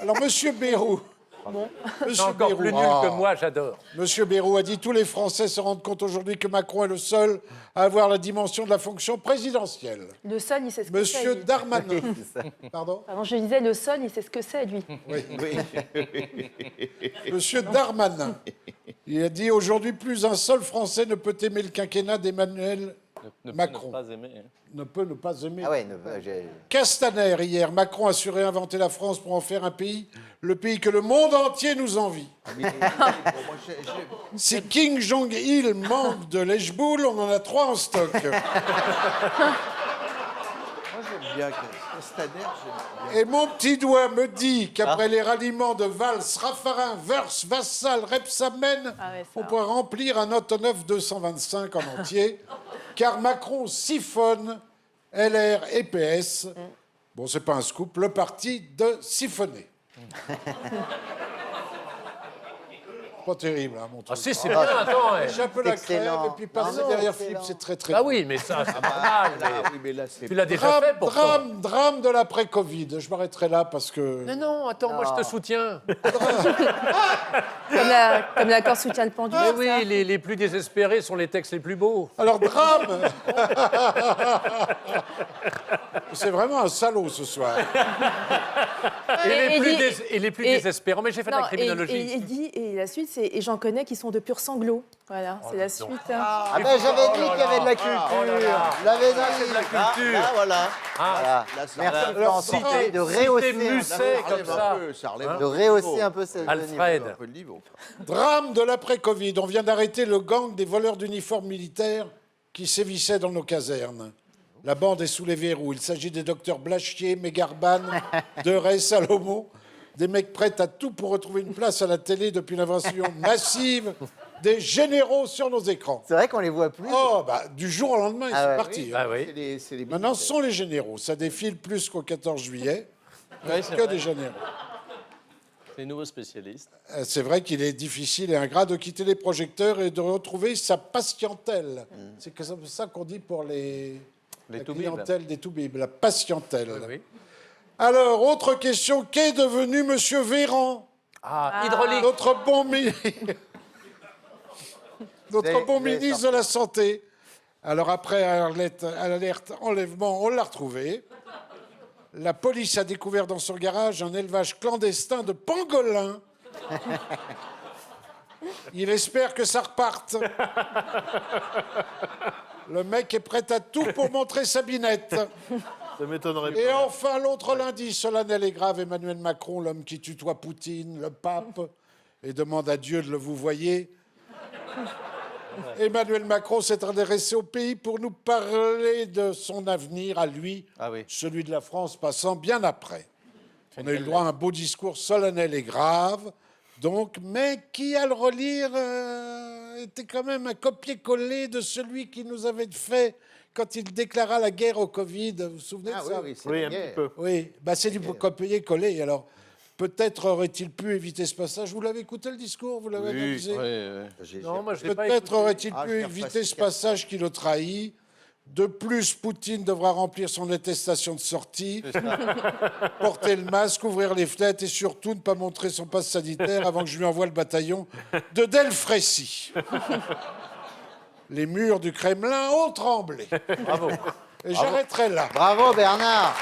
Alors, Monsieur Bayrou. C'est Monsieur encore Bayrou, plus nul que moi, j'adore. Monsieur Bayrou a dit tous les Français se rendent compte aujourd'hui que Macron est le seul à avoir la dimension de la fonction présidentielle. Le seul, il sait ce que c'est. Monsieur lui. Darmanin. Pardon. Pardon, je disais, le seul, il sait ce que c'est, lui. Oui. Monsieur Darmanin. Il a dit aujourd'hui plus un seul Français ne peut aimer le quinquennat d'Emmanuel Macron. Ne peut ne pas aimer. Ah ouais, Castaner, hier, Macron a su réinventer la France pour en faire un pays, le pays que le monde entier nous envie. Si Kim Jong-il manque de lèche-boule, on en a 3 en stock. Moi, j'aime bien Castaner. Et mon petit doigt me dit qu'après les ralliements de Valls, Raffarin, Wörth, Vassal, Rebsamen, Ah ouais, ça. on pourra remplir un Antonov 225 en entier, car Macron siphonne LR et PS. Bon, c'est pas un scoop, le parti de siphonner. Pas terrible, hein, mon truc. Ah si, c'est bien, attends. J'ai un peu la crève, excellent. et puis passer Non, derrière excellent. Philippe, c'est très très Ah bon. oui, mais ça, c'est normal. Oui, mais là, c'est... Tu l'as déjà fait, pourtant. Drame de l'après-Covid. Je m'arrêterai là parce que... Non, non, attends, moi, je te soutiens. Comme l'accord soutient le pendu. Mais c'est oui, ça les plus désespérés sont les textes les plus beaux. Alors, drame. C'est vraiment un salaud ce soir. Et les plus désespérants, mais j'ai fait de la Non, criminologie. et la suite, c'est « Et j'en connais qui sont de purs sanglots ». Voilà, c'est la suite. hein. Ah ben j'avais dit qu'il y avait de la culture. Je l'avais dit. de la culture. Ah, voilà. Ah. Voilà. Merci Florentine de rehausser, musset comme ça. de rehausser un peu ce Alfred. Un peu de niveau. Drame de l'après-Covid. On vient d'arrêter le gang des voleurs d'uniformes militaires qui sévissaient dans nos casernes. La bande est sous les verrous. Il s'agit des docteurs Blachier, Mégarban, Deray, Salomon. Des mecs prêts à tout pour retrouver une place à la télé depuis l'invasion massive des généraux sur nos écrans. C'est vrai qu'on les voit plus. Oh, bah, du jour au lendemain, ils Ah sont ouais. partis. Ah hein. oui. C'est les Maintenant, ce sont les généraux. Ça défile plus qu'au 14 juillet. c'est Que vrai. des généraux. Les nouveaux spécialistes. C'est vrai qu'il est difficile et ingrat de quitter les projecteurs et de retrouver sa patientèle. C'est comme ça qu'on dit pour la toubibs. clientèle des toubibs, la patientèle. Oui. Alors, autre question, qu'est devenu Monsieur Véran, Ah, hydraulique. notre bon, notre bon Vous avez ministre de la Santé? Alors, après alerte enlèvement, on l'a retrouvé. La police a découvert dans son garage un élevage clandestin de pangolins. Il espère que ça reparte. Le mec est prêt à tout pour montrer sa binette. Ça m'étonnerait Et enfin, l'autre lundi, solennel et grave, Emmanuel Macron, l'homme qui tutoie Poutine, le pape, et demande à Dieu de le vous voyez. Emmanuel Macron s'est adressé au pays pour nous parler de son avenir à lui, Ah oui. celui de la France passant bien après. On a eu le droit à un beau discours solennel et grave, donc, mais qui, à le relire, était quand même un copier-coller de celui qui nous avait fait quand il déclara la guerre au Covid. Vous vous souvenez de ça? oui, c'est Oui, un bien. petit peu. Oui, bah c'est du copier-coller. Alors, peut-être aurait-il pu éviter ce passage. Vous l'avez écouté, le discours? Vous l'avez analysé? Non, moi, je l'ai pas Peut-être écouté. aurait-il Ah, pu je l'ai éviter repassé ce quatre passage qui le trahit. De plus, Poutine devra remplir son attestation de sortie, porter le masque, ouvrir les fenêtres et surtout ne pas montrer son passe sanitaire avant que je lui envoie le bataillon de Delfrécy. Les murs du Kremlin ont tremblé. Bravo. Et j'arrêterai là. Bravo Bernard.